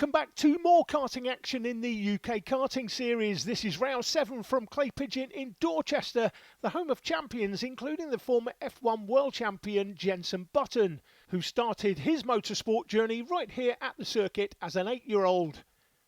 Welcome back to more karting action in the UK karting series. This is round 7 from Clay Pigeon in Dorchester, the home of champions, including the former F1 world champion Jenson Button, who started his motorsport journey right here at the circuit as an 8-year-old.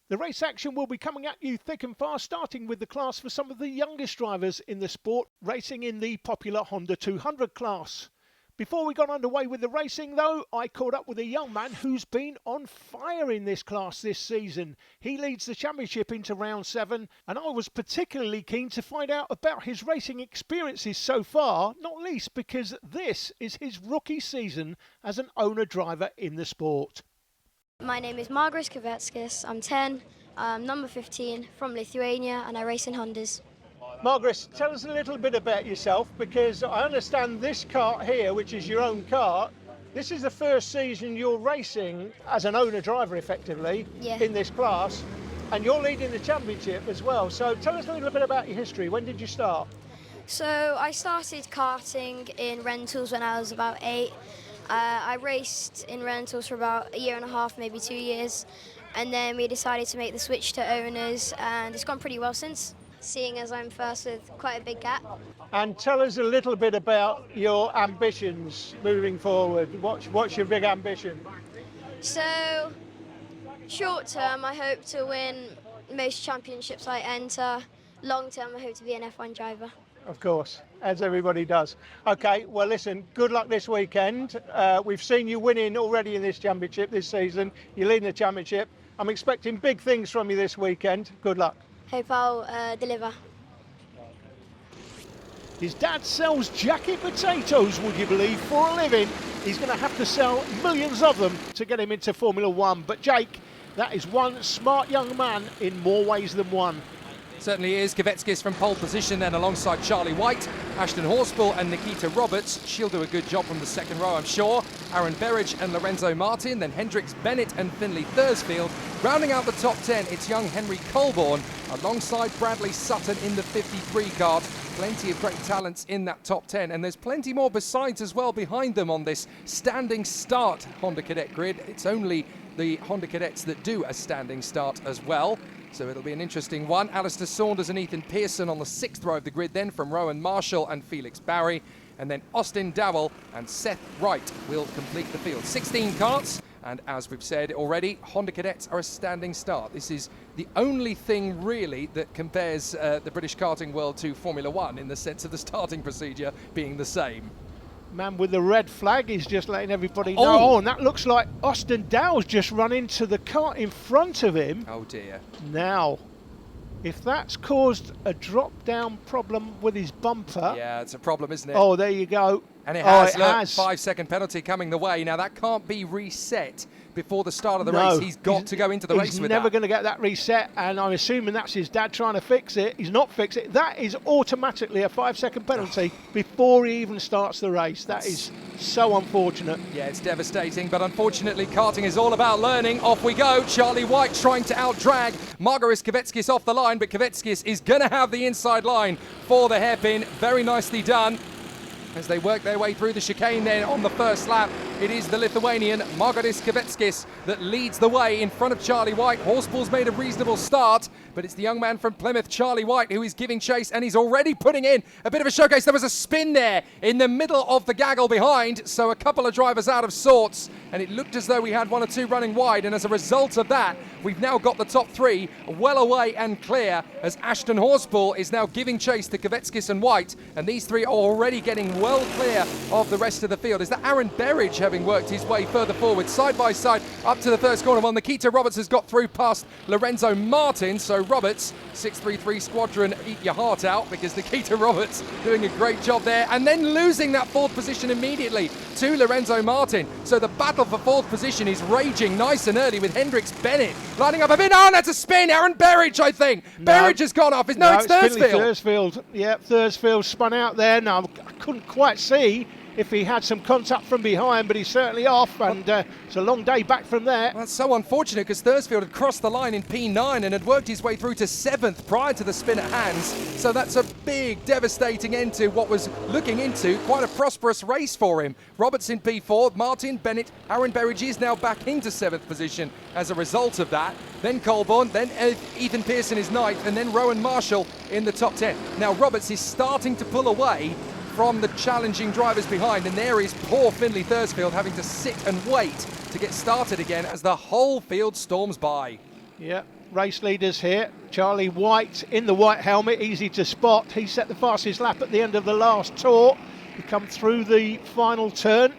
The race action will be coming at you thick and fast, starting with the class for some of the youngest drivers in the sport, racing in the popular Honda 200 class. Before we got underway with the racing though, I caught up with a young man who's been on fire in this class this season. He leads the championship into round 7, and I was particularly keen to find out about his racing experiences so far, not least because this is his rookie season as an owner-driver in the sport. My name is Margiris Koveckis, I'm 10, I'm number 15 from Lithuania, and I race in Hondas. Margiris, tell us a little bit about yourself, because I understand this kart here, which is your own kart, this is the first season you're racing as an owner-driver effectively in this class, and you're leading the championship as well. So tell us a little bit about your history. When did you start? So I started karting in rentals when I was about 8. I raced in rentals for about 1.5 years, maybe 2 years, and then we decided to make the switch to owners, and it's gone pretty well since, seeing as I'm first with quite a big gap. And tell us a little bit about your ambitions moving forward. What's your big ambition? So, short term, I hope to win most championships I enter. Long term, I hope to be an F1 driver. Of course, as everybody does. Okay, well listen, good luck this weekend. We've seen you winning already in this championship this season. You're leading the championship. I'm expecting big things from you this weekend. Good luck. Hope I'll deliver. His dad sells jacket potatoes, would you believe, for a living. He's going to have to sell millions of them to get him into Formula One. But Jake, that is one smart young man in more ways than one. Certainly is. Koveckis from pole position then alongside Charlie White, Ashton Horspool and Nikita Roberts. She'll do a good job from the second row, I'm sure. Aaron Berridge and Lorenzo Martin, then Hendricks Bennett and Finley Thursfield. Rounding out the top 10, it's young Henry Colborne alongside Bradley Sutton in the 53 kart. Plenty of great talents in that top 10, and there's plenty more besides as well behind them on this standing start Honda Cadet grid. It's only the Honda Cadets that do a standing start as well. So it'll be an interesting one. Alistair Saunders and Ethan Pearson on the 6th row of the grid then from Rowan Marshall and Felix Barry. And then Austin Dowell and Seth Wright will complete the field. 16 karts, and as we've said already, Honda Cadets are a standing start. This is the only thing really that compares the British karting world to Formula One in the sense of the starting procedure being the same. Man with the red flag is just letting everybody know. Oh, and that looks like Austin Dowell's just run into the cart in front of him. Oh dear. Now, if that's caused a drop-down problem with his bumper... Yeah, it's a problem, isn't it? Oh, there you go. And it has. It Look, has. 5-second penalty coming the way. Now, that can't be reset before the start of the race. He's got to go into the race with that. He's never going to get that reset, and I'm assuming that's his dad trying to fix it. He's not fixed it. That is automatically a 5-second penalty before he even starts the race. That is so unfortunate. Yeah, it's devastating, but unfortunately karting is all about learning. Off we go. Charlie White trying to out-drag Margiris Koveckis off the line, but Koveckis is going to have the inside line for the hairpin. Very nicely done. As they work their way through the chicane then on the first lap, it is the Lithuanian Margiris Koveckis that leads the way in front of Charlie White. Horspool's made a reasonable start, but it's the young man from Plymouth, Charlie White, who is giving chase, and he's already putting in a bit of a showcase. There was a spin there in the middle of the gaggle behind, so a couple of drivers out of sorts, and it looked as though we had 1 or 2 running wide, and as a result of that, we've now got the top 3 well away and clear, as Ashton Horspool is now giving chase to Koveckis and White, and these 3 are already getting well clear of the rest of the field. Is that Aaron Berridge having worked his way further forward, side by side, up to the first corner? Well, Nikita Roberts has got through past Lorenzo Martin, so Roberts, 633 Squadron, eat your heart out, because Nikita Roberts doing a great job there, and then losing that 4th position immediately to Lorenzo Martin. So the battle for 4th position is raging nice and early with Hendricks Bennett lining up a bit. Oh, that's a spin. Aaron Berridge, I think. No. Berridge has gone off. No, it's Thursfield. Thursfield. Yeah, Thursfield spun out there. Now, I couldn't quite see if he had some contact from behind, but he's certainly off, and it's a long day back from there. Well, that's so unfortunate because Thursfield had crossed the line in P9 and had worked his way through to 7th prior to the spin at Hans. So that's a big, devastating end to what was looking into quite a prosperous race for him. Roberts in P4, Martin, Bennett, Aaron Berridge is now back into 7th position as a result of that. Then Colborne, then Ethan Pearson is 9th, and then Rowan Marshall in the top 10. Now Roberts is starting to pull away from the challenging drivers behind, and there is poor Finley Thursfield having to sit and wait to get started again as the whole field storms by. Yeah, race leaders here. Charlie White in the white helmet, easy to spot. He set the fastest lap at the end of the last tour. He come through the final turn,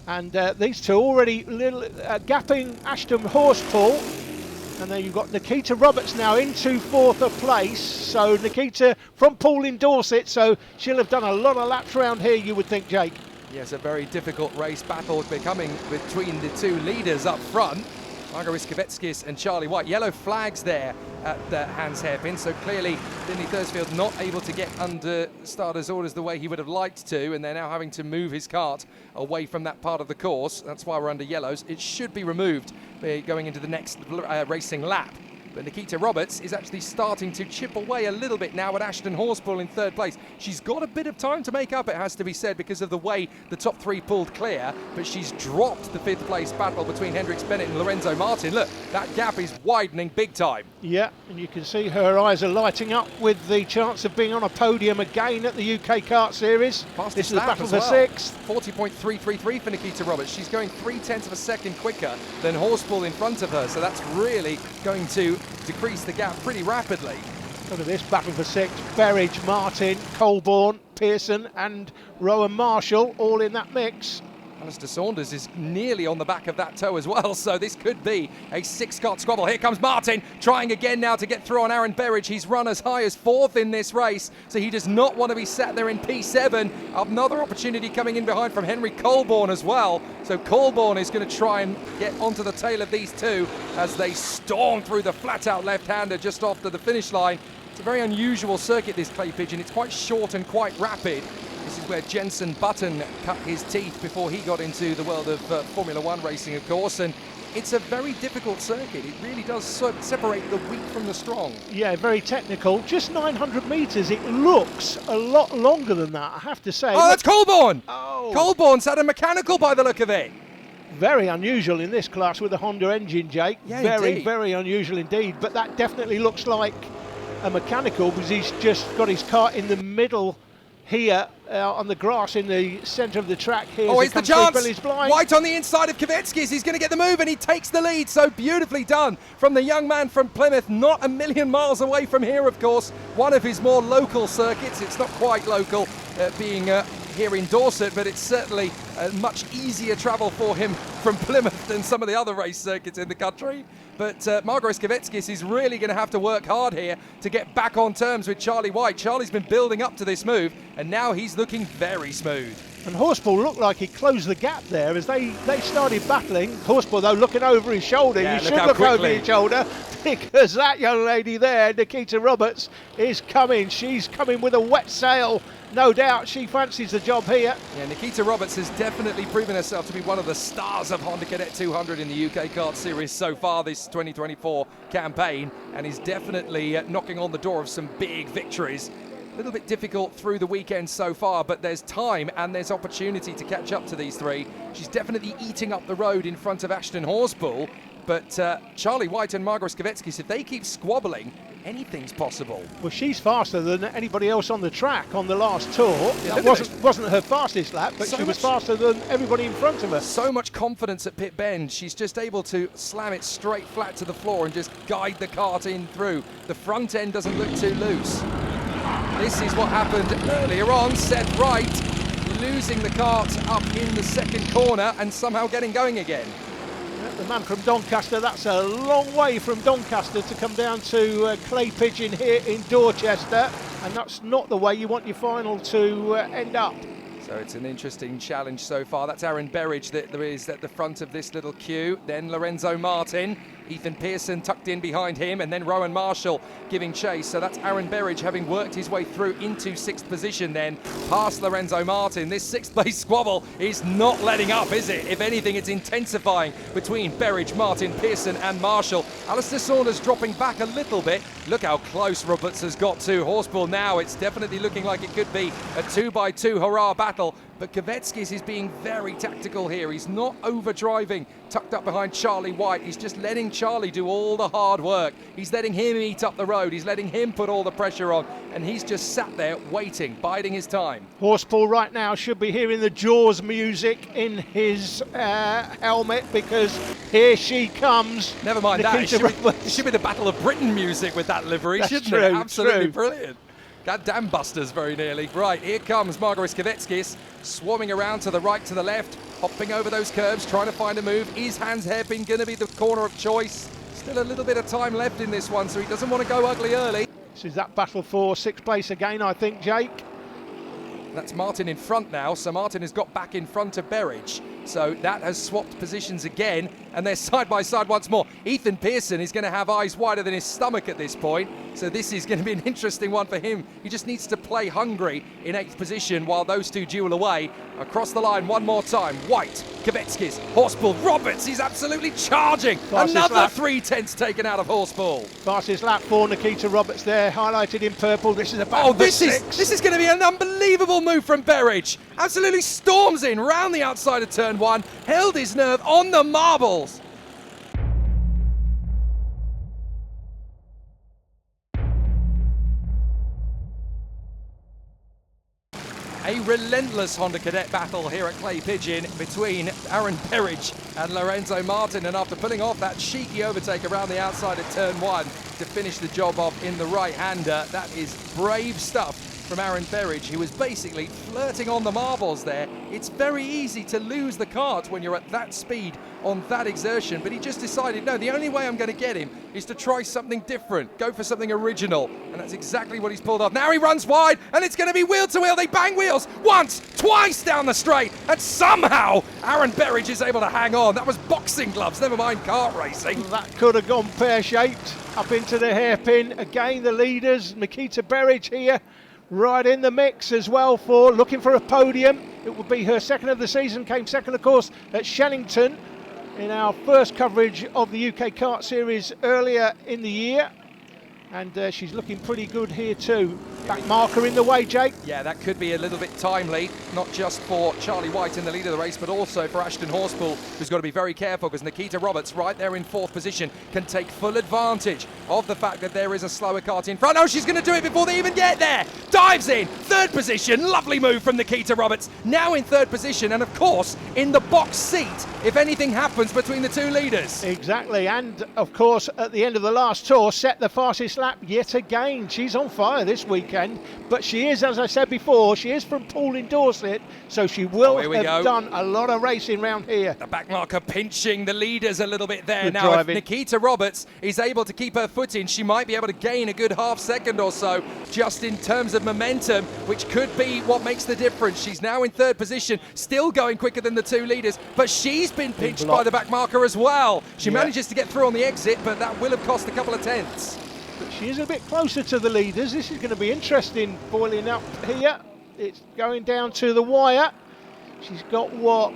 and these two already gapping Ashton Horspool. And then you've got Nikita Roberts now into 4th place. So Nikita from Poole in Dorset, so she'll have done a lot of laps around here, you would think, Jake. Yes, a very difficult race battle becoming between the two leaders up front. Margiris Koveckis and Charlie White. Yellow flags there at the Hans hairpin, so clearly Finley Thursfield not able to get under starter's orders the way he would have liked to, and they're now having to move his kart away from that part of the course. That's why we're under yellows. It should be removed going into the next racing lap. But Nikita Roberts is actually starting to chip away a little bit now at Ashton Horspool in 3rd place. She's got a bit of time to make up, it has to be said, because of the way the top 3 pulled clear, but she's dropped the 5th place battle between Hendrix Bennett and Lorenzo Martin. Look, that gap is widening big time. Yeah, and you can see her eyes are lighting up with the chance of being on a podium again at the UK Kart Series. This is the battle for 6th. 40.333 for Nikita Roberts. She's going 0.3 of a second quicker than Horspool in front of her, so that's really going to decrease the gap pretty rapidly. Look at this battle for 6th. Berridge, Martin, Colborne, Pearson and Rowan Marshall all in that mix. Alistair Saunders is nearly on the back of that toe as well, so this could be a 6-kart squabble. Here comes Martin, trying again now to get through on Aaron Berridge. He's run as high as 4th in this race, so he does not want to be sat there in P7. Another opportunity coming in behind from Henry Colborne as well. So Colborne is going to try and get onto the tail of these two as they storm through the flat-out left-hander just after the finish line. It's a very unusual circuit, this Clay Pigeon. It's quite short and quite rapid. This is where Jenson Button cut his teeth before he got into the world of Formula One racing, of course, and it's a very difficult circuit. It really does separate the weak from the strong. Yeah, very technical. Just 900 metres. It looks a lot longer than that, I have to say. Oh, that's Colborne! Oh. Colborne's had a mechanical by the look of it. Very unusual in this class with a Honda engine, Jake. Yeah, very, indeed. very unusual indeed. But that definitely looks like a mechanical because he's just got his kart in the middle here on the grass in the centre of the track here. Oh, here's the chance. White on the inside of Koveckis. He's going to get the move and he takes the lead. So beautifully done from the young man from Plymouth. Not a million miles away from here, of course. One of his more local circuits. It's not quite local being here in Dorset, but it's certainly much easier travel for him from Plymouth than some of the other race circuits in the country. But Margiris Koveckis is really going to have to work hard here to get back on terms with Charlie White. Charlie's been building up to this move, and now he's looking very smooth. And Horspool looked like he closed the gap there as they started battling. Horspool, though, looking over his shoulder. Yeah, you should look over his shoulder because that young lady there, Nikita Roberts, is coming. She's coming with a wet sail. No doubt she fancies the job here. Yeah, Nikita Roberts has definitely proven herself to be one of the stars of Honda Cadet 200 in the UK Kart Series so far this 2024 campaign, and is definitely knocking on the door of some big victories. A little bit difficult through the weekend so far, but there's time and there's opportunity to catch up to these three. She's definitely eating up the road in front of Ashton Horspool, but Charlie White and Margiris Koveckis, if they keep squabbling, anything's possible. Well, she's faster than anybody else on the track on the last tour. Yeah, That wasn't her fastest lap, but she was faster than everybody in front of her. So much confidence at pit bend. She's just able to slam it straight flat to the floor and just guide the kart in through. The front end doesn't look too loose. This is what happened earlier on. Seth Wright losing the kart up in the second corner and somehow getting going again. The man from Doncaster, that's a long way from Doncaster to come down to Clay Pigeon here in Dorchester, and that's not the way you want your final to end up. So it's an interesting challenge so far. That's Aaron Berridge that there is at the front of this little queue. Then Lorenzo Martin Ethan Pearson tucked in behind him, and then Rowan Marshall giving chase. So that's Aaron Berridge having worked his way through into 6th position then, past Lorenzo Martin. This 6th place squabble is not letting up, is it? If anything, it's intensifying between Berridge, Martin, Pearson and Marshall. Alistair Saunders dropping back a little bit. Look how close Roberts has got to Horspool now. It's definitely looking like it could be a 2x2 hurrah battle. But Koveckis is being very tactical here. He's not over-driving, tucked up behind Charlie White. He's just letting Charlie do all the hard work. He's letting him eat up the road. He's letting him put all the pressure on. And he's just sat there waiting, biding his time. Horspool right now should be hearing the Jaws music in his helmet, because here she comes. Never mind that. It should be the Battle of Britain music with that livery, shouldn't it? Absolutely brilliant. Goddamn busters, very nearly. Right, here comes Margiris Koveckis, swarming around to the right, to the left, hopping over those curbs, trying to find a move. Is Hans Hairpin going to be the corner of choice? Still a little bit of time left in this one, so he doesn't want to go ugly early. This is that battle for 6th place again, I think, Jake. That's Martin in front now, so Martin has got back in front of Berridge. So that has swapped positions again, and they're side by side once more. Ethan Pearson is going to have eyes wider than his stomach at this point, so this is going to be an interesting one for him. He just needs to play hungry in 8th position while those two duel away. Across the line one more time. White, Koveckis, Horspool, Roberts, he's absolutely charging. Another 3/10 taken out of Horspool. Fastest lap for Nikita Roberts there, highlighted in purple. This is a battle for 6. This is going to be an unbelievable move from Berridge. Absolutely storms in round the outside of turn 1, held his nerve on the marbles. A relentless Honda Cadet battle here at Clay Pigeon between Aaron Berridge and Lorenzo Martin, and after pulling off that cheeky overtake around the outside of turn 1 to finish the job off in the right-hander, that is brave stuff from Aaron Berridge, who was basically flirting on the marbles there. It's very easy to lose the kart when you're at that speed on that exertion, but he just decided, no, the only way I'm going to get him is to try something different, go for something original, and that's exactly what he's pulled off. Now he runs wide, and it's going to be wheel to wheel. They bang wheels once, twice down the straight, and somehow Aaron Berridge is able to hang on. That was boxing gloves, never mind kart racing. That could have gone pear-shaped up into the hairpin. Again, the leaders, Nikita Berridge here, right in the mix as well, for looking for a podium. It would be her 2nd of the season, came 2nd of course at Shannington in our first coverage of the UK Kart Series earlier in the year, and she's looking pretty good here too. Back marker in the way, Jake. Yeah, that could be a little bit timely, not just for Charlie White in the lead of the race, but also for Ashton Horspool, who's got to be very careful, because Nikita Roberts, right there in 4th position, can take full advantage of the fact that there is a slower kart in front. Oh, she's going to do it before they even get there. Dives in, 3rd position, lovely move from Nikita Roberts, now in 3rd position, and of course, in the box seat if anything happens between the two leaders. Exactly, and of course, at the end of the last tour, set the fastest lap yet again. She's on fire this weekend, but she is, as I said before, she is from Poole in Dorset, so she will have done a lot of racing round here. The back marker pinching the leaders a little bit there. Good now, driving. If Nikita Roberts is able to keep her foot in, she might be able to gain a good half second or so, just in terms of momentum, which could be what makes the difference. She's now in 3rd position, still going quicker than the two leaders, but she's been pinched by the back marker as well. She manages to get through on the exit, but that will have cost a couple of tenths. But she is a bit closer to the leaders. This is going to be interesting boiling up here. It's going down to the wire. She's got, what,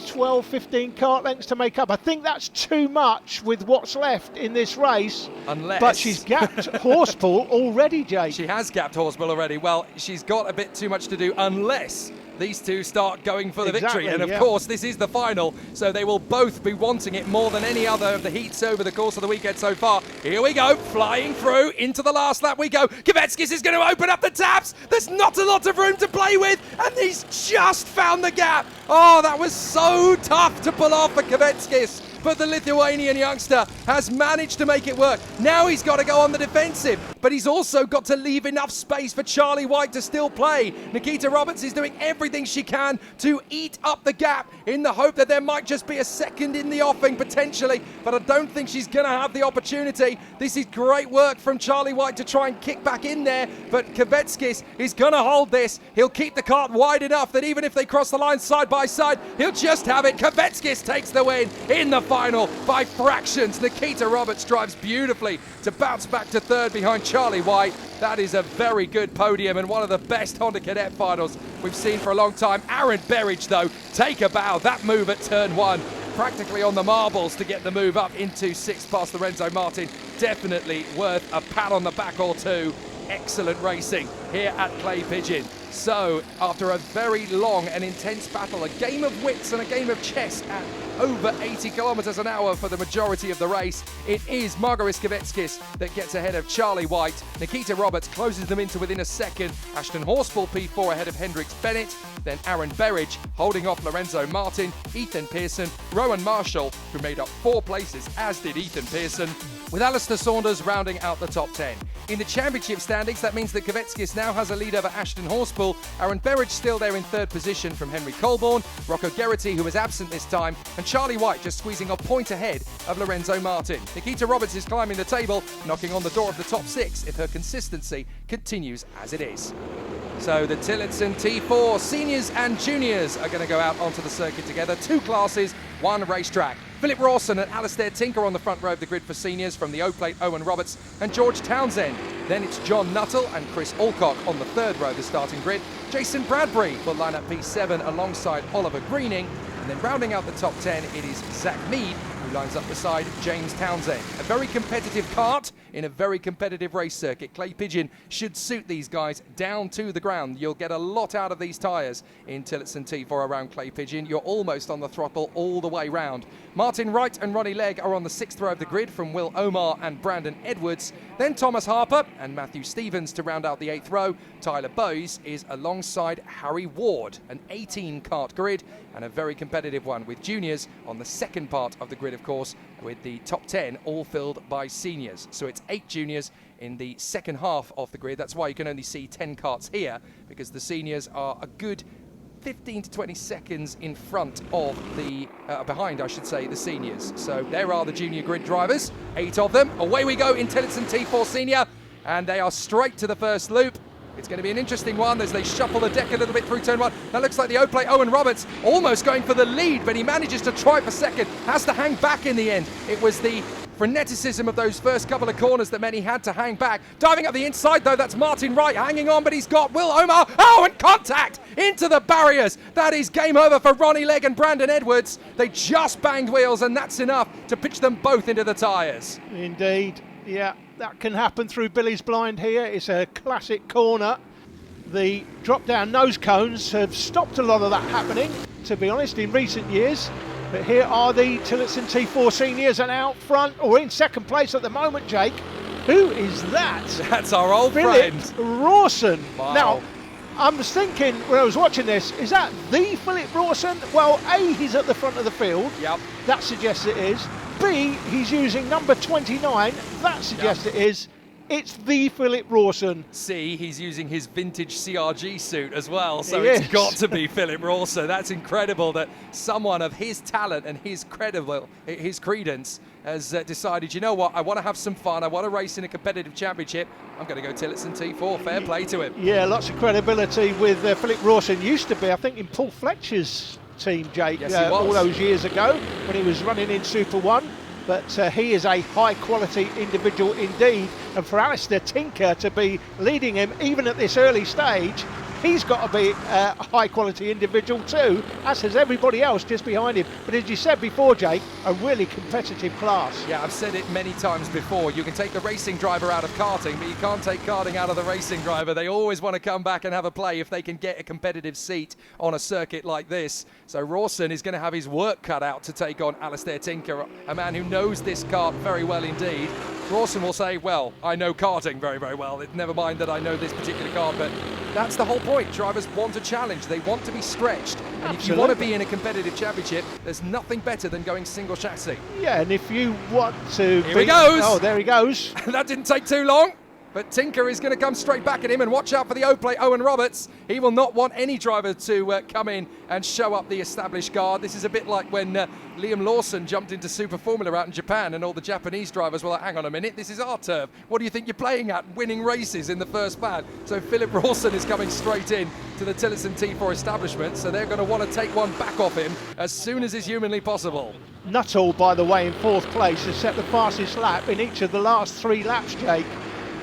12, 15 kart lengths to make up. I think that's too much with what's left in this race. But she's gapped Horspool already, Jake. She has gapped Horspool already. Well, she's got a bit too much to do unless these two start going for the victory. And of course, this is the final, so they will both be wanting it more than any other of the heats over the course of the weekend so far. Here we go, flying through into the last lap we go. Koveckis is going to open up the taps. There's not a lot of room to play with, and he's just found the gap. Oh, that was so tough to pull off for Koveckis. But the Lithuanian youngster has managed to make it work. Now he's got to go on the defensive. but he's also got to leave enough space for Charlie White to still play. Nikita Roberts is doing everything she can to eat up the gap in the hope that there might just be a second in the offing potentially, but I don't think she's going to have the opportunity. This is great work from Charlie White to try and kick back in there, but Koveckis is going to hold this. He'll keep the kart wide enough that even if they cross the line side by side, he'll just have it. Koveckis takes the win in the final by fractions. Nikita Roberts drives beautifully to bounce back to third behind Charlie White. That is a very good podium and one of the best Honda Cadet finals we've seen for a long time. Aaron Berridge, though, take a bow. That move at turn one, practically on the marbles to get the move up into sixth past Lorenzo Martin. Definitely worth a pat on the back or two. Excellent racing here at Clay Pigeon. So, after a very long and intense battle, a game of wits and a game of chess at over 80 kilometers an hour for the majority of the race, it is Margiris Koveckis that gets ahead of Charlie White. Nikita Roberts closes them into within a second. Ashton Horsfall P4 ahead of Hendrix Bennett. Then Aaron Berridge holding off Lorenzo Martin, Ethan Pearson, Rowan Marshall, who made up 4 places, as did Ethan Pearson, with Alistair Saunders rounding out the top 10. In the championship standings, that means that Koveckis now has a lead over Ashton Horsfall. Aaron Berridge still there in third position from Henry Colborne, Rocco Geraghty, who was absent this time, and Charlie White just squeezing a point ahead of Lorenzo Martin. Nikita Roberts is climbing the table, knocking on the door of the top 6 if her consistency continues as it is. So the Tilletson T4 seniors and juniors are going to go out onto the circuit together. 2 classes, 1 racetrack. Philip Rawson and Alastair Tinker on the front row of the grid for seniors from the O-Plate, Owen Roberts and George Townsend. Then it's John Nuttall and Chris Alcock on the third row of the starting grid. Jason Bradbury will line up P7 alongside Oliver Greening. And then rounding out the top 10, it is Zach Mead, who lines up beside James Townsend. A very competitive kart in a very competitive race circuit. Clay Pigeon should suit these guys down to the ground. You'll get a lot out of these tyres in Tilletson T4 around Clay Pigeon. You're almost on the throttle all the way round. Martin Wright and Ronnie Legg are on the 6th row of the grid from Will Omar and Brandon Edwards. Then Thomas Harper and Matthew Stevens to round out the 8th row. Tyler Bowes is alongside Harry Ward, an 18 kart grid and a very competitive one with juniors on the second part of the grid, of course, with the top 10 all filled by seniors. So it's 8 juniors in the second half of the grid. That's why you can only see 10 karts here, because the seniors are a good 15 to 20 seconds in front of the, behind I should say, the seniors. So there are the junior grid drivers, 8 of them. Away we go in Tilletson T4 Senior, and they are straight to the first loop. It's going to be an interesting one as they shuffle the deck a little bit through turn 1. That looks like the O-Plate Owen Roberts almost going for the lead, but he manages to try for second, has to hang back in the end. It was the freneticism of those first couple of corners that meant he had to hang back. Diving up the inside though, that's Martin Wright hanging on, but he's got Will Omar. Oh, and contact into the barriers. That is game over for Ronnie Legg and Brandon Edwards. They just banged wheels, and that's enough to pitch them both into the tyres. Indeed, yeah, that can happen through Billy's Blind here. It's a classic corner. The drop-down nose cones have stopped a lot of that happening, to be honest, in recent years. But here are the Tilletson T4 seniors, and out front, or in second place at the moment, Jake. Who is that? That's our old Philip friend. Rawson. Wow. Now, I was thinking when I was watching this, is that the Philip Rawson? Well, A, he's at the front of the field. Yep. That suggests it is. B, he's using number 29. That suggests it is. It's the Philip Rawson. C, he's using his vintage CRG suit as well, so He it's is. got to be Philip Rawson. That's incredible that someone of his talent and his credence has decided, you know what, I want to have some fun, I want to race in a competitive championship, I'm going to go Tilletson T4, fair play to him. Yeah, lots of credibility with Philip Rawson. Used to be, I think, in Paul Fletcher's team, Jake, Yes, he was. all those years ago when he was running in Super 1. But he is a high-quality individual indeed. And for Alastair Tinker to be leading him, even at this early stage, he's got to be a high-quality individual too, as has everybody else just behind him. But as you said before, Jake, a really competitive class. Yeah, I've said it many times before. You can take the racing driver out of karting, but you can't take karting out of the racing driver. They always want to come back and have a play if they can get a competitive seat on a circuit like this. So Rawson is going to have his work cut out to take on Alastair Tinker, a man who knows this kart very well indeed. Rawson will say, well, I know karting very, very well. Never mind that I know this particular kart, but that's the whole point. Drivers want a challenge. They want to be stretched. And Absolutely. if you want to be in a competitive championship, there's nothing better than going single chassis. Yeah, and if you want to... Here he goes. Oh, there he goes. That didn't take too long. but Tinker is going to come straight back at him, and watch out for the O-plate, Owen Roberts. He will not want any driver to come in and show up the established guard. This is a bit like when Liam Lawson jumped into Super Formula out in Japan, and all the Japanese drivers were like, hang on a minute, this is our turf. What do you think you're playing at? Winning races in the first fan. So Philip Rawson is coming straight in to the Tilletson T4 establishment, so they're going to want to take one back off him as soon as is humanly possible. Nuttall, by the way, in 4th place, has set the fastest lap in each of the last 3 laps, Jake.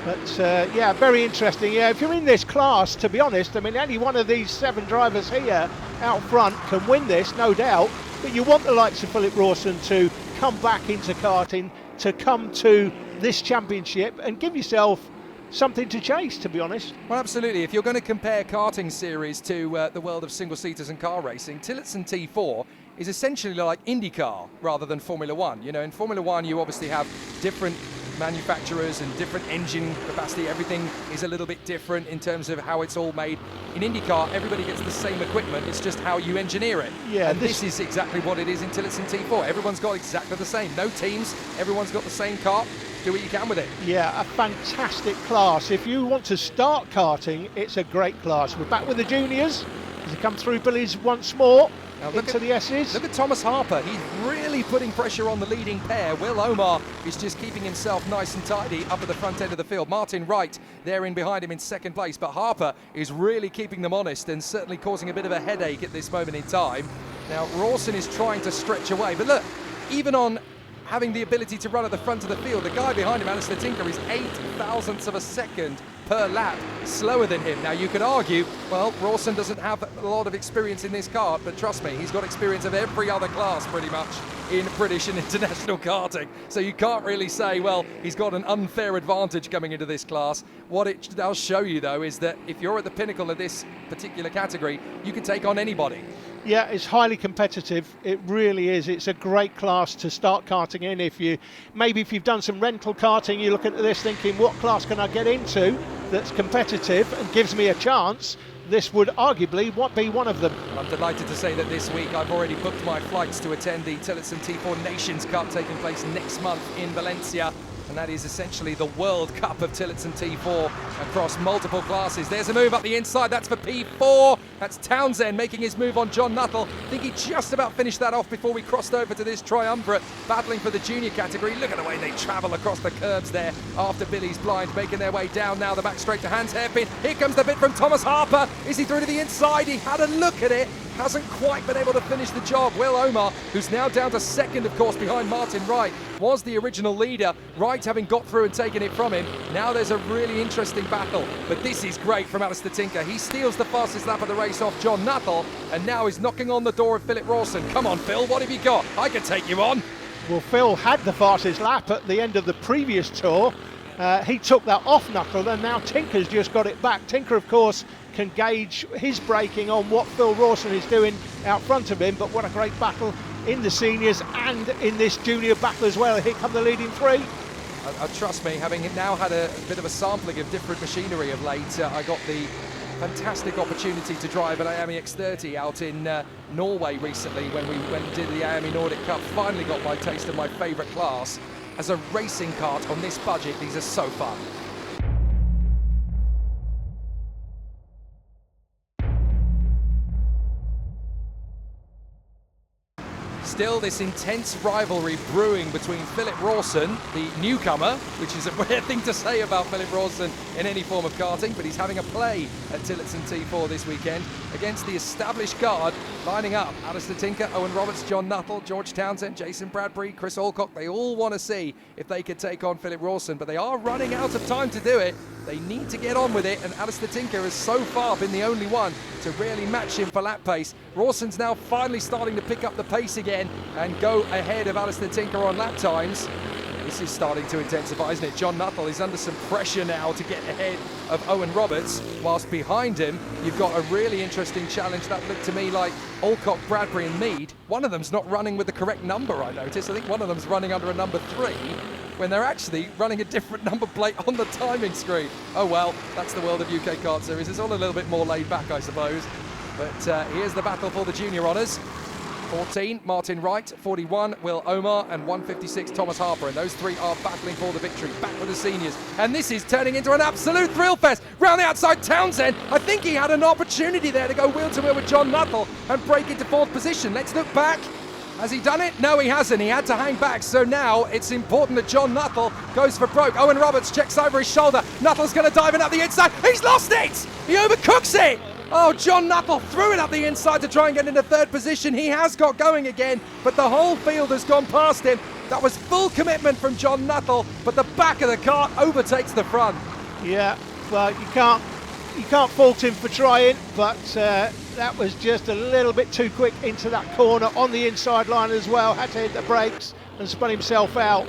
But yeah, very interesting. Yeah, if you're in this class, to be honest, I mean, any one of these 7 drivers here out front can win this, no doubt. But you want the likes of Philip Rawson to come back into karting, to come to this championship and give yourself something to chase, to be honest. Well, absolutely. If you're going to compare karting series to the world of single-seaters and car racing, Tilletson T4 is essentially like IndyCar rather than Formula One. You know, in Formula One, you obviously have different manufacturers and different engine capacity. Everything is a little bit different in terms of how it's all made. In IndyCar, everybody gets the same equipment. It's just how you engineer it. Yeah, and this is exactly what it is in Tilletson T4. Everyone's got exactly the same. No teams. Everyone's got the same car. Do what you can with it. Yeah, a fantastic class. If you want to start karting, it's a great class. We're back with the juniors as they come through Billy's once more. Now into the S's. Look at Thomas Harper. He's really putting pressure on the leading pair. Will Omar is just keeping himself nice and tidy up at the front end of the field. Martin Wright there in behind him in 2nd place. But Harper is really keeping them honest and certainly causing a bit of a headache at this moment in time. Now, Rawson is trying to stretch away. But look, even on having the ability to run at the front of the field, the guy behind him, Alistair Tinker, is 8 thousandths of a second per lap slower than him. Now you could argue, well, Rawson doesn't have a lot of experience in this kart, but trust me, he's got experience of every other class pretty much in British and international karting. So you can't really say, well, he's got an unfair advantage coming into this class. What it does show you, though, is that if you're at the pinnacle of this particular category, you can take on anybody. Yeah, it's highly competitive. It really is. It's a great class to start karting in. If you've done some rental karting, you look at this thinking, what class can I get into that's competitive and gives me a chance? This would arguably be one of them. And I'm delighted to say that this week I've already booked my flights to attend the Tilletson T4 Nations Cup taking place next month in Valencia. And that is essentially the World Cup of Tilletson T4 across multiple classes. There's a move up the inside, that's for P4. That's Townsend making his move on John Nuttall. I think he just about finished that off before we crossed over to this triumvirate, battling for the junior category. Look at the way they travel across the curbs there after Billy's blind, making their way down now the back straight to Hans Hairpin. Here comes the bit from Thomas Harper. Is he through to the inside? He had a look at it. Hasn't quite been able to finish the job. Will Omar, who's now down to 2nd, of course, behind Martin Wright, was the original leader. Wright having got through and taken it from him. Now there's a really interesting battle. But this is great from Alistair Tinker. He steals the fastest lap of the race off John Nuttall, and now is knocking on the door of Philip Rawson. Come on, Phil, what have you got? I can take you on. Well, Phil had the fastest lap at the end of the previous tour. He took that off Nuttall, and now Tinker's just got it back. Tinker, of course, can gauge his braking on what Phil Rawson is doing out front of him, but what a great battle in the seniors and in this junior battle as well. Here come the leading 3. Trust me, having now had a bit of a sampling of different machinery of late, I got the fantastic opportunity to drive an IAME X30 out in Norway recently when we went and did the IAME Nordic Cup. Finally got my taste of my favourite class. As a racing kart on this budget, these are so fun. Still this intense rivalry brewing between Philip Rawson, the newcomer, which is a weird thing to say about Philip Rawson in any form of karting, but he's having a play at Tilletson T4 this weekend against the established guard lining up. Alistair Tinker, Owen Roberts, John Nuttall, George Townsend, Jason Bradbury, Chris Alcock. They all want to see if they could take on Philip Rawson, but they are running out of time to do it. They need to get on with it, and Alistair Tinker has so far been the only one to really match him for lap pace. Rawson's now finally starting to pick up the pace again and go ahead of Alistair Tinker on lap times. This is starting to intensify, isn't it? John Nuttall is under some pressure now to get ahead of Owen Roberts, whilst behind him you've got a really interesting challenge that looked to me like Alcock, Bradbury and Mead. One of them's not running with the correct number, I noticed. I think one of them's running under a number 3 when they're actually running a different number plate on the timing screen. Oh well, that's the world of UK Kart Series. It's all a little bit more laid back, I suppose. But here's the battle for the junior honours. 14, Martin Wright. 41, Will Omar. And 156, Thomas Harper. And those three are battling for the victory. Back with the seniors. And this is turning into an absolute thrill fest. Round the outside, Townsend. I think he had an opportunity there to go wheel to wheel with John Nuttall and break into fourth position. Let's look back. Has he done it? No, he hasn't. He had to hang back. So now it's important that John Nuttall goes for broke. Owen Roberts checks over his shoulder. Nuttall's going to dive in up the inside. He's lost it! He overcooks it! Oh, John Nuttall threw it up the inside to try and get into third position. He has got going again, but the whole field has gone past him. That was full commitment from John Nuttall, but the back of the cart overtakes the front. Yeah, well, you can't fault him for trying, but that was just a little bit too quick into that corner on the inside line as well. Had to hit the brakes and spun himself out.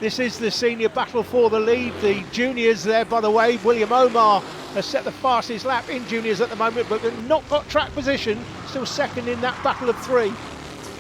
This is the senior battle for the lead. The juniors there, by the way, William Omar has set the fastest lap in juniors at the moment, but they've not got track position, still second in that battle of three.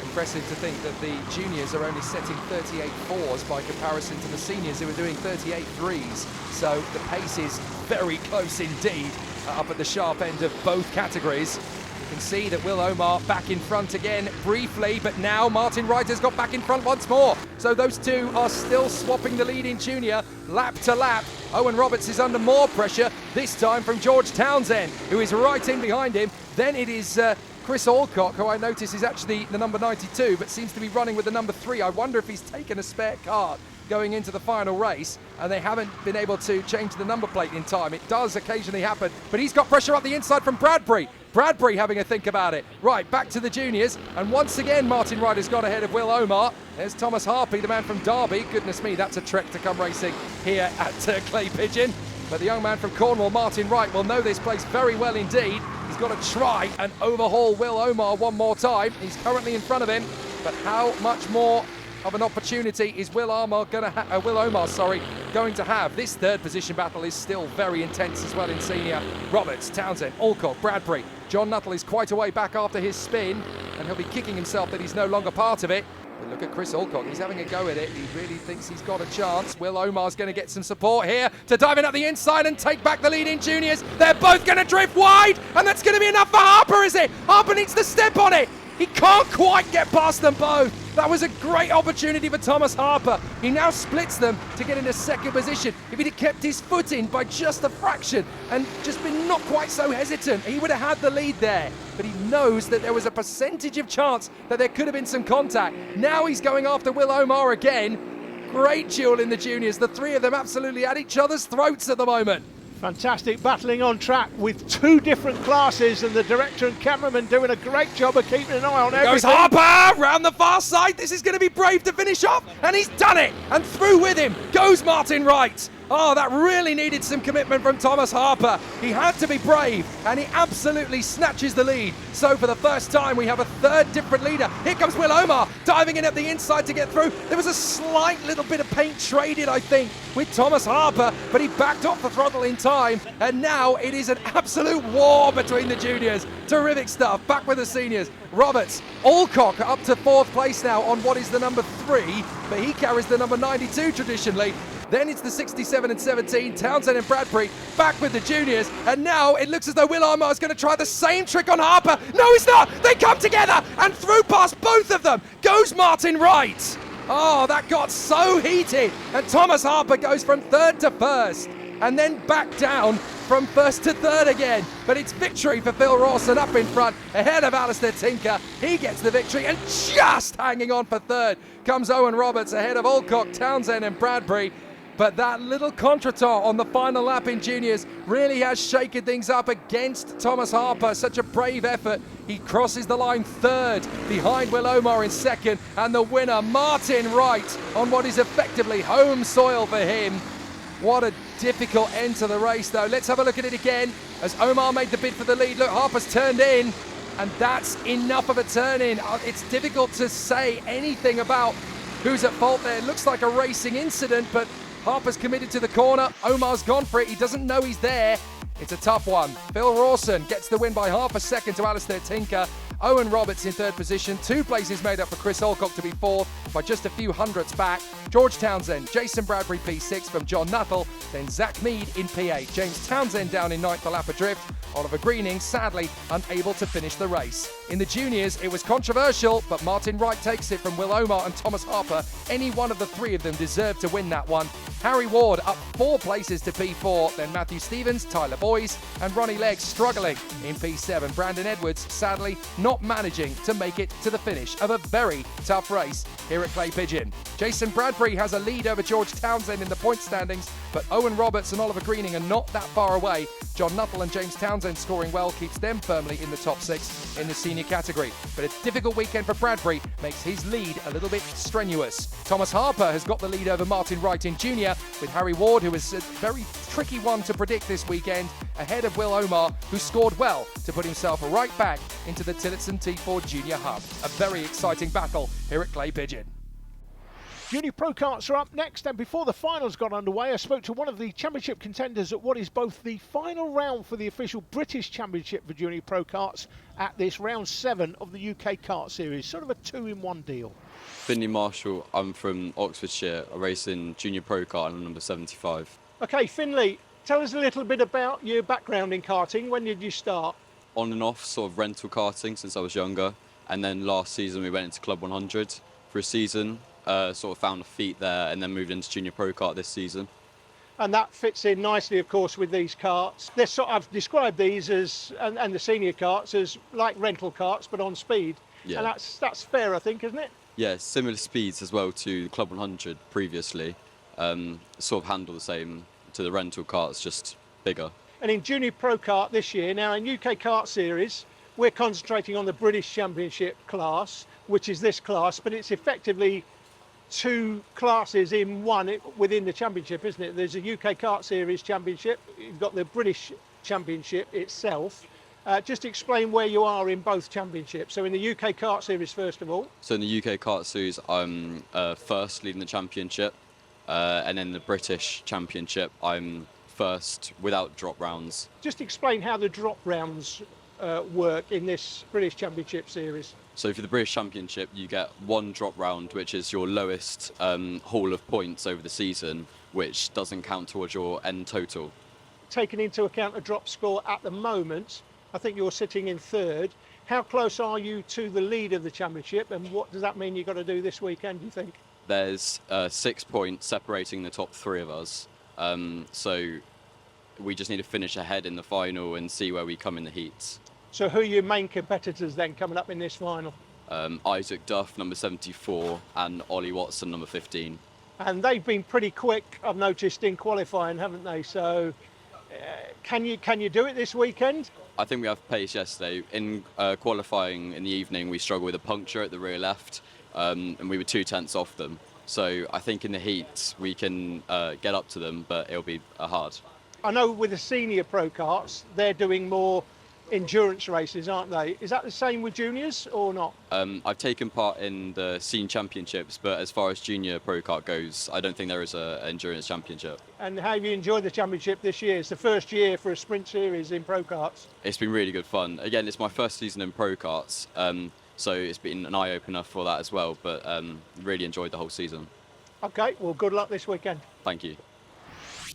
Impressive to think that the juniors are only setting 38 fours by comparison to the seniors who are doing 38 threes. So the pace is very close indeed up at the sharp end of both categories. You can see that Will Omar back in front again briefly, but now Martin Wright has got back in front once more. So those two are still swapping the lead in junior, lap to lap. Owen Roberts is under more pressure, this time from George Townsend, who is right in behind him. Then it is Chris Alcock, who I notice is actually the number 92, but seems to be running with the number 3. I wonder if he's taken a spare card going into the final race, and they haven't been able to change the number plate in time. It does occasionally happen, but he's got pressure up the inside from Bradbury. Bradbury having a think about it. Right, back to the juniors, and once again Martin Wright has got ahead of Will Omar. There's Thomas Harpy, the man from Derby. Goodness me, that's a trek to come racing here at Clay Pigeon. But the young man from Cornwall, Martin Wright, will know this place very well indeed. He's got to try and overhaul Will Omar one more time. He's currently in front of him, but how much more of an opportunity is Will Omar going to have? This third position battle is still very intense as well in senior. Roberts, Townsend, Alcock, Bradbury. John Nuttall is quite a way back after his spin, and he'll be kicking himself that he's no longer part of it. But look at Chris Alcock, he's having a go at it. He really thinks he's got a chance. Will Omar's going to get some support here to dive in at the inside and take back the lead in juniors. They're both going to drift wide, and that's going to be enough for Harper, is it? Harper needs to step on it. He can't quite get past them both. That was a great opportunity for Thomas Harper. He now splits them to get into second position. If he'd kept his foot in by just a fraction and just been not quite so hesitant, he would have had the lead there. But he knows that there was a percentage of chance that there could have been some contact. Now he's going after Will Omar again. Great duel in the juniors. The three of them absolutely at each other's throats at the moment. Fantastic battling on track with two different classes, and the director and cameraman doing a great job of keeping an eye on everything. Goes Harper round the far side. This is going to be brave to finish off, and he's done it. And through with him goes Martin Wright. Oh, that really needed some commitment from Thomas Harper. He had to be brave, and he absolutely snatches the lead. So for the first time, we have a third different leader. Here comes Will Omar, diving in at the inside to get through. There was a slight little bit of paint traded, I think, with Thomas Harper, but he backed off the throttle in time, and now it is an absolute war between the juniors. Terrific stuff. Back with the seniors. Roberts, Alcock up to fourth place now on what is the number 3, but he carries the number 92 traditionally. Then it's the 67 and 17, Townsend and Bradbury back with the juniors. And now it looks as though Will Omar is going to try the same trick on Harper. No, he's not. They come together, and through past both of them goes Martin Wright. Oh, that got so heated. And Thomas Harper goes from third to first, and then back down from first to third again. But it's victory for Phil Rawson up in front, ahead of Alistair Tinker. He gets the victory, and just hanging on for third comes Owen Roberts, ahead of Alcock, Townsend and Bradbury. But that little contretemps on the final lap in juniors really has shaken things up against Thomas Harper. Such a brave effort. He crosses the line third, behind Will Omar in second, and the winner, Martin Wright, on what is effectively home soil for him. What a difficult end to the race, though. Let's have a look at it again as Omar made the bid for the lead. Look, Harper's turned in, and that's enough of a turn in. It's difficult to say anything about who's at fault there. It looks like a racing incident, but Harper's committed to the corner. Omar's gone for it. He doesn't know he's there. It's a tough one. Phil Rawson gets the win by half a second to Alistair Tinker. Owen Roberts in third position. 2 places made up for Chris Alcock to be fourth by just a few hundredths back. George Townsend, Jason Bradbury P6 from John Nuttall. Then Zach Mead in P8. James Townsend down in ninth, the lap adrift. Oliver Greening, sadly, unable to finish the race. In the juniors, it was controversial, but Martin Wright takes it from Will Omar and Thomas Harper. Any one of the three of them deserved to win that one. Harry Ward up 4 places to P4, then Matthew Stevens, Tyler Boyes, and Ronnie Legg struggling in P7. Brandon Edwards, sadly, not managing to make it to the finish of a very tough race here at Clay Pigeon. Jason Bradbury has a lead over George Townsend in the point standings, but Owen Roberts and Oliver Greening are not that far away. John Nuttall and James Townsend scoring well keeps them firmly in the top 6 in the senior category. But a difficult weekend for Bradbury makes his lead a little bit strenuous. Thomas Harper has got the lead over Martin Wright in junior, with Harry Ward, who is a very tricky one to predict this weekend, ahead of Will Omar, who scored well to put himself right back into the Tilletson T4 Junior hub. A very exciting battle here at Clay Pigeon. Junior Pro Karts are up next, and before the finals got underway, I spoke to one of the championship contenders at what is both the final round for the official British Championship for Junior Pro Karts at this round 7 of the UK Kart Series, sort of a 2-in-1 deal. Finley Marshall, I'm from Oxfordshire. I race in Junior Pro Kart and I'm number 75. Okay, Finley, tell us a little bit about your background in karting. When did you start? On and off, sort of rental karting since I was younger, and then last season we went into Club 100 for a season. Sort of found a feet there and then moved into Junior Pro Kart this season. And that fits in nicely, of course, with these karts. They're I've described these as, and the senior karts as like rental karts, but on speed. Yeah. And that's fair, I think, isn't it? Yeah, similar speeds as well to Club 100 previously. Sort of handle the same to the rental karts, just bigger. And in Junior Pro Kart this year, now in UK Kart Series, we're concentrating on the British Championship class, which is this class, but it's effectively 2 classes in one within the championship, isn't it? There's a UK Kart Series Championship, you've got the British Championship itself. Just explain where you are in both championships. So in the UK Kart Series, first of all. So in the UK Kart Series, I'm first leading the championship, and in the British Championship, I'm first without drop rounds. Just explain how the drop rounds work in this British Championship Series. So for the British Championship, you get 1 drop round, which is your lowest haul of points over the season, which doesn't count towards your end total. Taking into account a drop score at the moment, I think you're sitting in 3rd. How close are you to the lead of the championship, and what does that mean you've got to do this weekend, do you think? There's 6 points separating the top 3 of us. So we just need to finish ahead in the final and see where we come in the heats. So who are your main competitors then coming up in this final? Isaac Duff, number 74, and Ollie Watson, number 15. And they've been pretty quick, I've noticed, in qualifying, haven't they? So can you do it this weekend? I think we have pace yesterday. In qualifying in the evening, we struggled with a puncture at the rear left, and we were 2 tenths off them. So I think in the heats we can get up to them, but it'll be hard. I know with the senior pro karts, they're doing more endurance races, aren't they? Is that the same with juniors or not? I've taken part in the senior championships, but as far as junior pro kart goes, I don't think there is an endurance championship. And how have you enjoyed the championship this year? It's the first year for a sprint series in pro karts. It's been really good fun. Again, it's my first season in pro karts, so it's been an eye-opener for that as well, but really enjoyed the whole season. Okay, well, good luck this weekend. Thank you.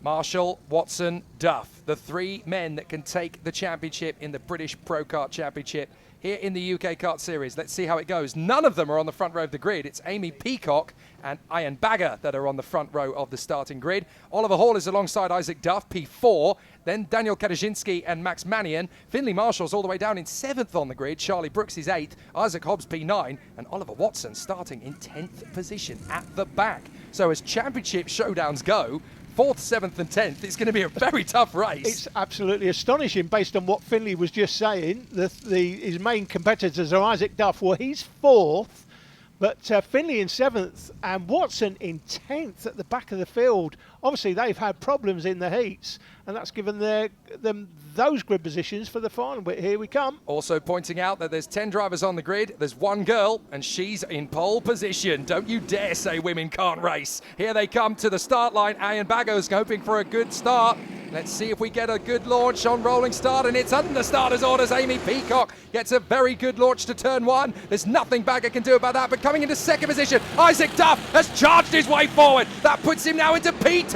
Marshall, Watson, Duff, the 3 men that can take the championship in the British Pro Kart Championship here in the UK Kart Series. Let's see how it goes. None of them are on the front row of the grid. It's Amy Peacock and Ian Bagger that are on the front row of the starting grid. Oliver Hall is alongside Isaac Duff, P4. Then Daniel Kadaszynski and Max Mannion. Finley Marshall's all the way down in 7th on the grid. Charlie Brooks is 8th. Isaac Hobbs, P9. And Oliver Watson starting in 10th position at the back. So as championship showdowns go, 4th, 7th and 10th, it's going to be a very tough race. It's absolutely astonishing based on what Finley was just saying. His main competitors are Isaac Duff. Well, he's 4th, but Finley in 7th and Watson in 10th at the back of the field. Obviously, they've had problems in the heats, and that's given them those grid positions for the final. But here we come. Also pointing out that there's 10 drivers on the grid. There's 1 girl, and she's in pole position. Don't you dare say women can't race. Here they come to the start line. Ian Bagger's hoping for a good start. Let's see if we get a good launch on rolling start, and it's under starter's orders. Amy Peacock gets a very good launch to turn 1. There's nothing Bagger can do about that, but coming into 2nd position, Isaac Duff has charged his way forward. That puts him now into P2.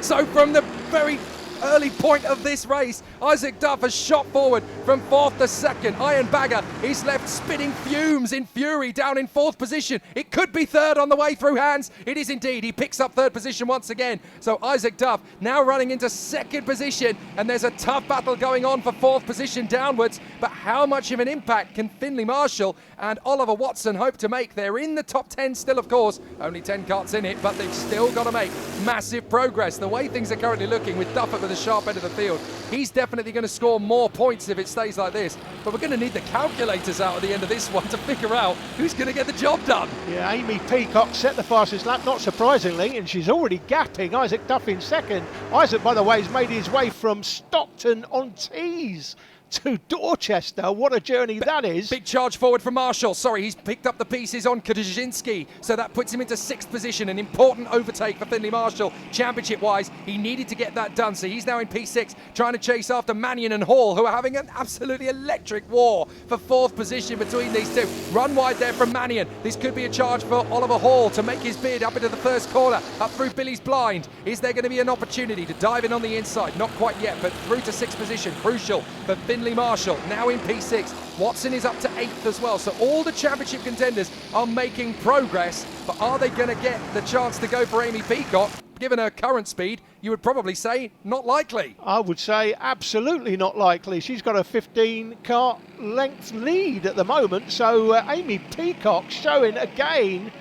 So from the very early point of this race. Isaac Duff has shot forward from 4th to 2nd. Ian Bagger is left spitting fumes in fury down in 4th position. It could be 3rd on the way through hands. It is indeed. He picks up 3rd position once again. So Isaac Duff now running into 2nd position, and there's a tough battle going on for 4th position downwards. But how much of an impact can Finley Marshall and Oliver Watson hope to make? They're in the top 10 still, of course. Only 10 karts in it, but they've still got to make massive progress. The way things are currently looking with Duff at the sharp end of the field, he's definitely going to score more points if it stays like this. But we're going to need the calculators out at the end of this one to figure out who's going to get the job done. Yeah, Amy Peacock set the fastest lap, not surprisingly, and she's already gapping Isaac Duff in 2nd. Isaac, by the way, has made his way from Stockton-on-Tees to Dorchester. What a journey that is. Big charge forward from Marshall. Sorry, he's picked up the pieces on Kaczynski, so that puts him into 6th position. An important overtake for Finley Marshall. Championship-wise, he needed to get that done, so he's now in P6, trying to chase after Mannion and Hall, who are having an absolutely electric war for 4th position between these two. Run wide there from Mannion. This could be a charge for Oliver Hall to make his bid up into the 1st corner, up through Billy's blind. Is there going to be an opportunity to dive in on the inside? Not quite yet, but through to 6th position. Crucial for Finley Marshall, now in P6. Watson is up to 8th as well. So all the championship contenders are making progress, but are they going to get the chance to go for Amy Peacock? Given her current speed, you would probably say not likely. I would say absolutely not likely. She's got a 15 kart length lead at the moment. So Amy Peacock showing again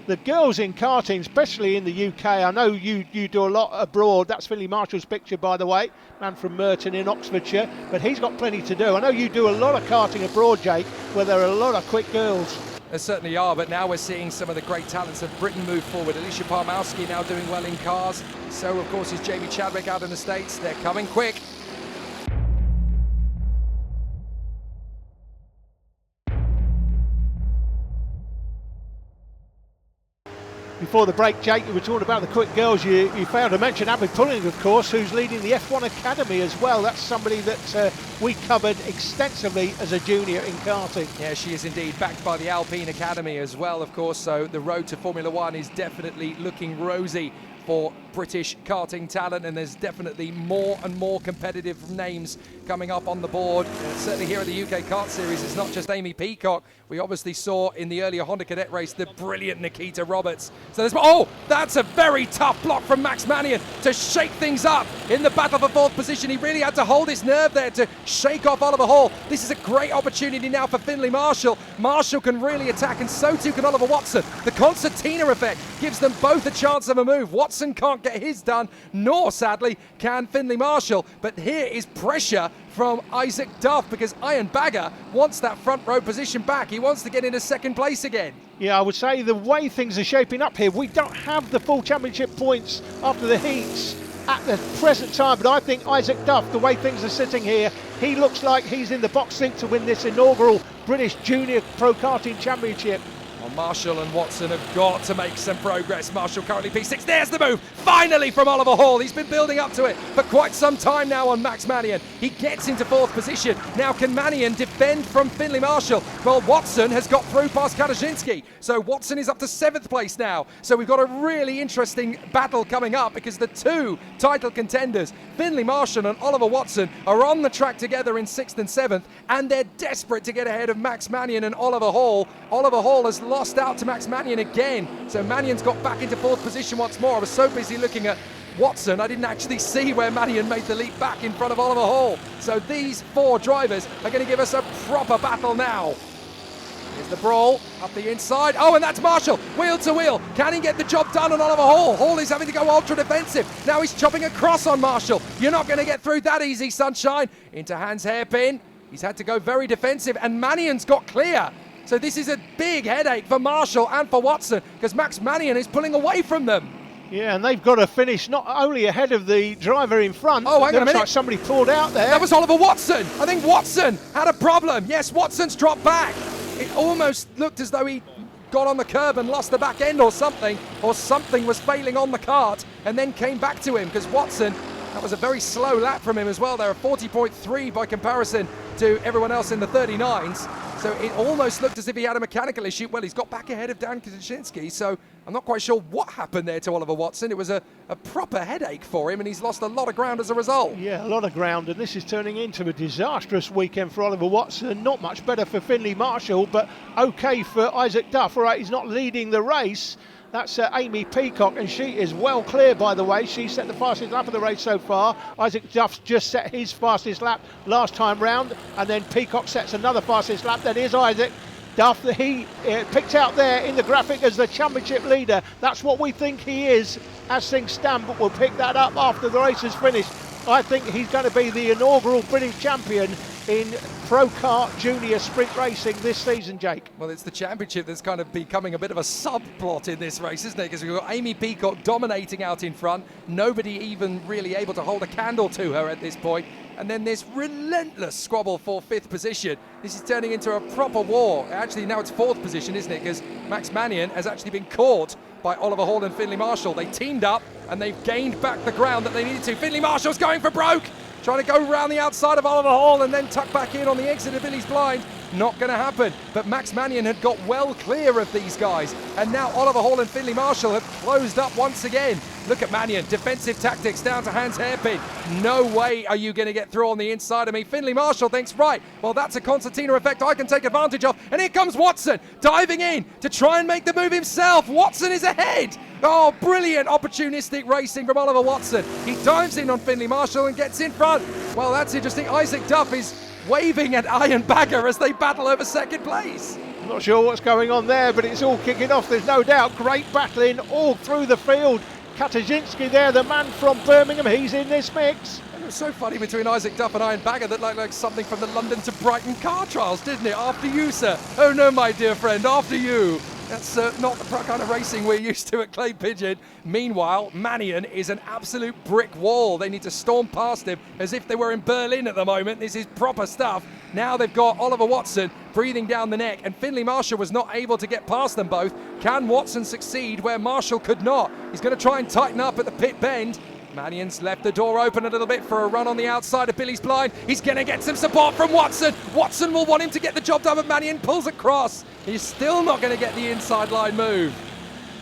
the girls in karting, especially in the UK. I know you do a lot abroad. That's Finley Marshall's picture, by the way, man from Merton in Oxfordshire, but he's got plenty to do. I know you do a lot of karting abroad, Jake, where there are a lot of quick girls. There certainly are, but now we're seeing some of the great talents of Britain move forward. Alicia Parmowski now doing well in cars. So, of course, is Jamie Chadwick out in the States. They're coming quick. Before the break, Jake, you were talking about the quick girls. You failed to mention Abby Pulling, of course, who's leading the F1 Academy as well. That's somebody that we covered extensively as a junior in karting. Yeah, she is indeed, backed by the Alpine Academy as well, of course. So the road to Formula One is definitely looking rosy for British karting talent, and there's definitely more and more competitive names coming up on the board. Certainly here at the UK Kart Series, it's not just Amy Peacock. We obviously saw in the earlier Honda Cadet race the brilliant Nikita Roberts. So there's, oh, that's a very tough block from Max Mannion to shake things up in the battle for 4th position. He really had to hold his nerve there to shake off Oliver Hall. This is a great opportunity now for Finley Marshall. Marshall can really attack, and so too can Oliver Watson. The concertina effect gives them both a chance of a move. Watson can't get his done, nor sadly can Finley Marshall. But here is pressure from Isaac Duff, because Ian Bagger wants that front row position back. He wants to get into 2nd place again. Yeah, I would say the way things are shaping up here, we don't have the full championship points after the heats at the present time, but I think Isaac Duff, the way things are sitting here, he looks like he's in the box seat to win this inaugural British Junior Pro Karting Championship. Well, Marshall and Watson have got to make some progress. Marshall currently P6. There's the move, finally, from Oliver Hall. He's been building up to it for quite some time now on Max Mannion. He gets into 4th position. Now can Mannion defend from Finley Marshall? Well, Watson has got through past Kaczynski. So Watson is up to 7th place now. So we've got a really interesting battle coming up, because the two title contenders, Finley Marshall and Oliver Watson, are on the track together in 6th and 7th, and they're desperate to get ahead of Max Mannion and Oliver Hall. Oliver Hall has lost out to Max Mannion again, so Mannion's got back into 4th position once more. I was so busy looking at Watson, I didn't actually see where Mannion made the leap back in front of Oliver Hall. So these 4 drivers are going to give us a proper battle now. Here's the brawl up the inside. Oh, and that's Marshall, wheel to wheel. Can he get the job done on Oliver Hall? Hall is having to go ultra defensive. Now he's chopping across on Marshall. You're not going to get through that easy, sunshine. Into Hans hairpin. He's had to go very defensive, and Mannion's got clear. So this is a big headache for Marshall and for Watson, because Max Mannion is pulling away from them. Yeah, and they've got to finish not only ahead of the driver in front. Oh, hang on a minute. Like somebody pulled out there. That was Oliver Watson. I think Watson had a problem. Yes, Watson's dropped back. It almost looked as though he got on the curb and lost the back end or something was failing on the kart and then came back to him, because Watson, that was a very slow lap from him as well. They're a 40.3 by comparison to everyone else in the 39s. So it almost looked as if he had a mechanical issue. Well, he's got back ahead of Dan Kaczynski, so I'm not quite sure what happened there to Oliver Watson. It was a proper headache for him, and he's lost a lot of ground as a result. Yeah, a lot of ground, and this is turning into a disastrous weekend for Oliver Watson. Not much better for Finley Marshall, but okay for Isaac Duff. All right, he's not leading the race. That's Amy Peacock, and she is well clear, by the way. She set the fastest lap of the race so far. Isaac Duff's just set his fastest lap last time round, and then Peacock sets another fastest lap. That is Isaac Duff, that he picked out there in the graphic as the championship leader. That's what we think he is as things stand, but we'll pick that up after the race is finished. I think he's going to be the inaugural British champion in Pro Kart Junior sprint racing this season, Jake. Well, it's the championship that's kind of becoming a bit of a subplot in this race, isn't it? Because we've got Amy Peacock dominating out in front, nobody even really able to hold a candle to her at this point. And then this relentless squabble for 5th position. This is turning into a proper war. Actually, now it's 4th position, isn't it? Because Max Mannion has actually been caught by Oliver Hall and Finley Marshall. They teamed up and they've gained back the ground that they needed to. Finley Marshall's going for broke, trying to go around the outside of Oliver Hall and then tuck back in on the exit of Billy's blind. Not going to happen. But Max Mannion had got well clear of these guys. And now Oliver Hall and Finley Marshall have closed up once again. Look at Mannion, defensive tactics down to Hans hairpin. No way are you going to get through on the inside of me. Finley Marshall thinks, right, well, that's a concertina effect I can take advantage of. And here comes Watson, diving in to try and make the move himself. Watson is ahead. Oh, brilliant opportunistic racing from Oliver Watson. He dives in on Finley Marshall and gets in front. Well, that's interesting. Isaac Duff is waving at Ian Bagger as they battle over 2nd place. I'm not sure what's going on there, but it's all kicking off, there's no doubt. Great battling all through the field. Kaczynski there, the man from Birmingham, he's in this mix. And it was so funny between Isaac Duff and Ian Bagger that looked like something from the London to Brighton car trials, didn't it? After you, sir. Oh no, my dear friend, after you. That's not the kind of racing we're used to at Clay Pigeon. Meanwhile, Mannion is an absolute brick wall. They need to storm past him as if they were in Berlin at the moment. This is proper stuff. Now they've got Oliver Watson breathing down the neck, and Finley Marshall was not able to get past them both. Can Watson succeed where Marshall could not? He's going to try and tighten up at the pit bend. Mannion's left the door open a little bit for a run on the outside of Billy's blind. He's going to get some support from Watson. Watson will want him to get the job done, but Mannion pulls across. He's still not going to get the inside line move.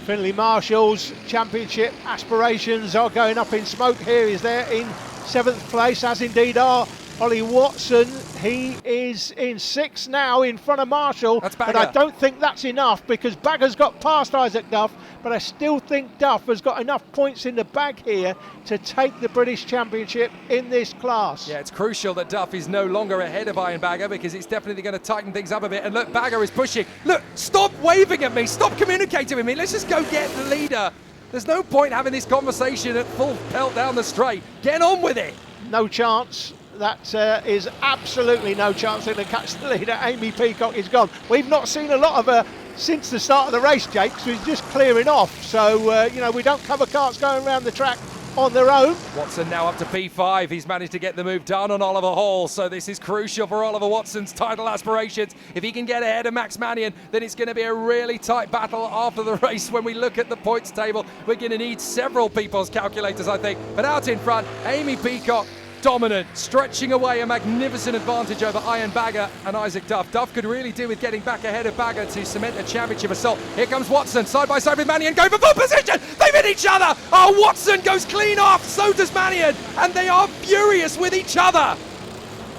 Finley Marshall's championship aspirations are going up in smoke. Here he's there in 7th place, as indeed are Ollie Watson. He is in 6th now in front of Marshall. That's but Bagger. I don't think that's enough, because Bagger's got past Isaac Duff, but I still think Duff has got enough points in the bag here to take the British Championship in this class. Yeah, it's crucial that Duff is no longer ahead of Ian Bagger, because it's definitely going to tighten things up a bit. And look, Bagger is pushing. Look, stop waving at me. Stop communicating with me. Let's just go get the leader. There's no point having this conversation at full pelt down the straight. Get on with it. No chance. That is absolutely no chance they're going to catch the leader. Amy Peacock is gone. We've not seen a lot of her since the start of the race, Jake, so he's just clearing off. So, you know, we don't cover karts going around the track on their own. Watson now up to P5. He's managed to get the move done on Oliver Hall, so this is crucial for Oliver Watson's title aspirations. If he can get ahead of Max Mannion, then it's going to be a really tight battle after the race. When we look at the points table, we're going to need several people's calculators, I think. But out in front, Amy Peacock, dominant, stretching away a magnificent advantage over Ian Bagger and Isaac Duff. Duff could really do with getting back ahead of Bagger to cement a championship assault. Here comes Watson, side by side with Mannion, going for full position. They've hit each other. Oh, Watson goes clean off, so does Mannion, and they are furious with each other.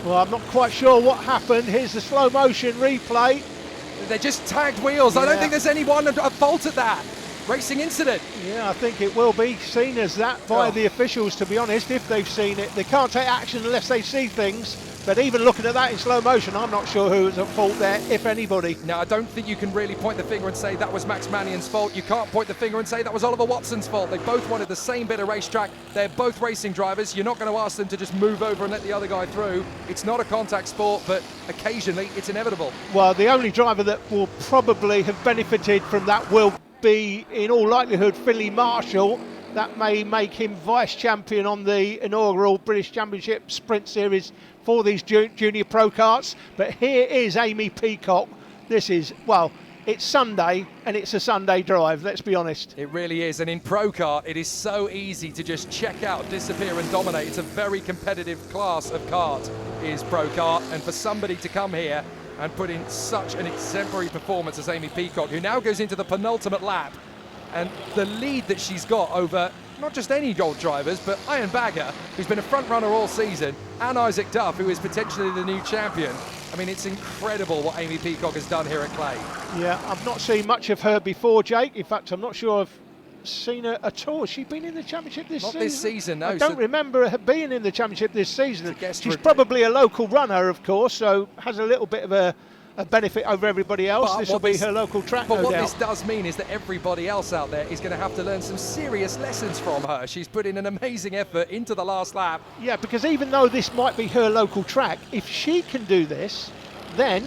Well, I'm not quite sure what happened. Here's the slow motion replay. They're just tagged wheels. I don't think there's anyone at fault at that. Racing incident. Yeah, I think it will be seen as that by the officials, to be honest, if they've seen it. They can't take action unless they see things, but even looking at that in slow motion, I'm not sure who was at fault there, if anybody. Now, I don't think you can really point the finger and say that was Max Mannion's fault. You can't point the finger and say that was Oliver Watson's fault. They both wanted the same bit of racetrack. They're both racing drivers. You're not going to ask them to just move over and let the other guy through. It's not a contact sport, but occasionally it's inevitable. Well, the only driver that will probably have benefited from that will be, in all likelihood, Finley Marshall. That may make him vice champion on the inaugural British Championship Sprint Series for these junior pro karts. But here is Amy Peacock. This is, well, it's Sunday and it's a Sunday drive, let's be honest. It really is, and in Pro Kart it is so easy to just check out, disappear and dominate. It's a very competitive class of kart, is Pro Kart, and for somebody to come here and put in such an exemplary performance as Amy Peacock, who now goes into the penultimate lap. And the lead that she's got over not just any old drivers, but Ian Bagger, who's been a front runner all season, and Isaac Duff, who is potentially the new champion. I mean, it's incredible what Amy Peacock has done here at Clay. Yeah, I've not seen much of her before, Jake. In fact, I'm not sure I've seen her at all. Has she been in the championship this season? Not this season, no. I don't remember her being in the championship this season. She's for probably a local runner, of course, so has a little bit of a benefit over everybody else. This will be her local track, but no what doubt. this does mean is that everybody else out there is going to have to learn some serious lessons from her. She's put in an amazing effort into the last lap. Yeah, because even though this might be her local track, if she can do this, then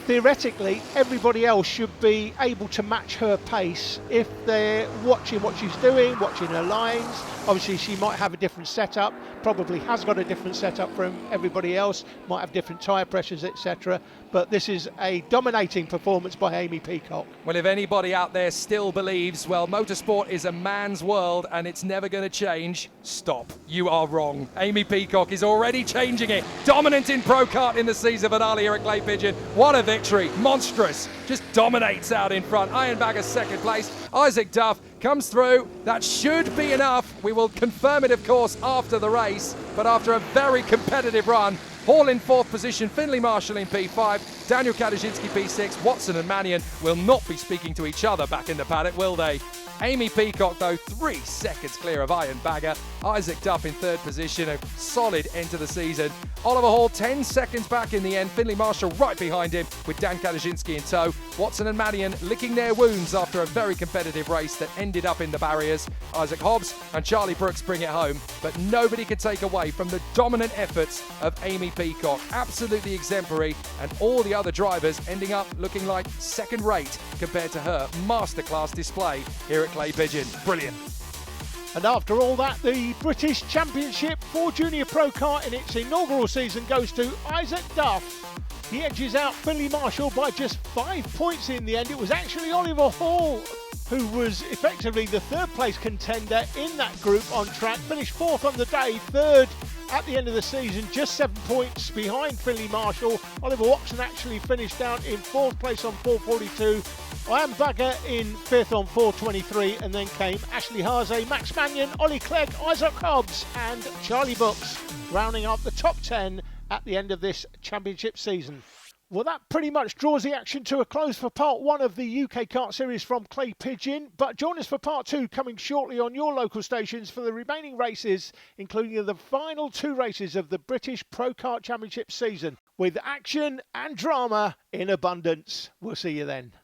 theoretically everybody else should be able to match her pace if they're watching what she's doing, watching her lines. Obviously she might have a different setup, probably has got a different setup from everybody else, might have different tyre pressures, etc. But this is a dominating performance by Amy Peacock. Well, if anybody out there still believes, well, motorsport is a man's world and it's never going to change, stop. You are wrong. Amy Peacock is already changing it. Dominant in Pro Kart in the season finale here at Clay Pigeon. What a victory. Monstrous. Just dominates out in front. Ian Bagger second place. Isaac Duff comes through. That should be enough. We will confirm it, of course, after the race. But after a very competitive run, Hall in fourth position, Finley Marshall in P5, Daniel Kadaszynski P6, Watson and Mannion will not be speaking to each other back in the paddock, will they? Amy Peacock, though, 3 seconds clear of Ian Bagger. Isaac Duff in third position, a solid end to the season. Oliver Hall 10 seconds back in the end. Finley Marshall right behind him with Dan Kadaszynski in tow. Watson and Mannion licking their wounds after a very competitive race that ended up in the barriers. Isaac Hobbs and Charlie Brooks bring it home, but nobody can take away from the dominant efforts of Amy Peacock. Absolutely exemplary, and all the other drivers ending up looking like second rate compared to her masterclass display here at Clay Pigeon. Brilliant. And after all that, the British Championship for Junior Pro Kart in its inaugural season goes to Isaac Duff. He edges out Finley Marshall by just 5 points in the end. It was actually Oliver Hall who was effectively the third place contender in that group on track. Finished fourth on the day, third at the end of the season, just 7 points behind Finley Marshall. Oliver Watson actually finished down in fourth place on 442. Ian Bagger in fifth on 423, and then came Ashley Haase, Max Mannion, Ollie Clegg, Isaac Hobbs and Charlie Brooks, rounding up the top 10 at the end of this championship season. Well, that pretty much draws the action to a close for part 1 of the UK Kart Series from Clay Pigeon. But join us for part 2 coming shortly on your local stations for the remaining races, including the final 2 races of the British Pro Kart Championship season, with action and drama in abundance. We'll see you then.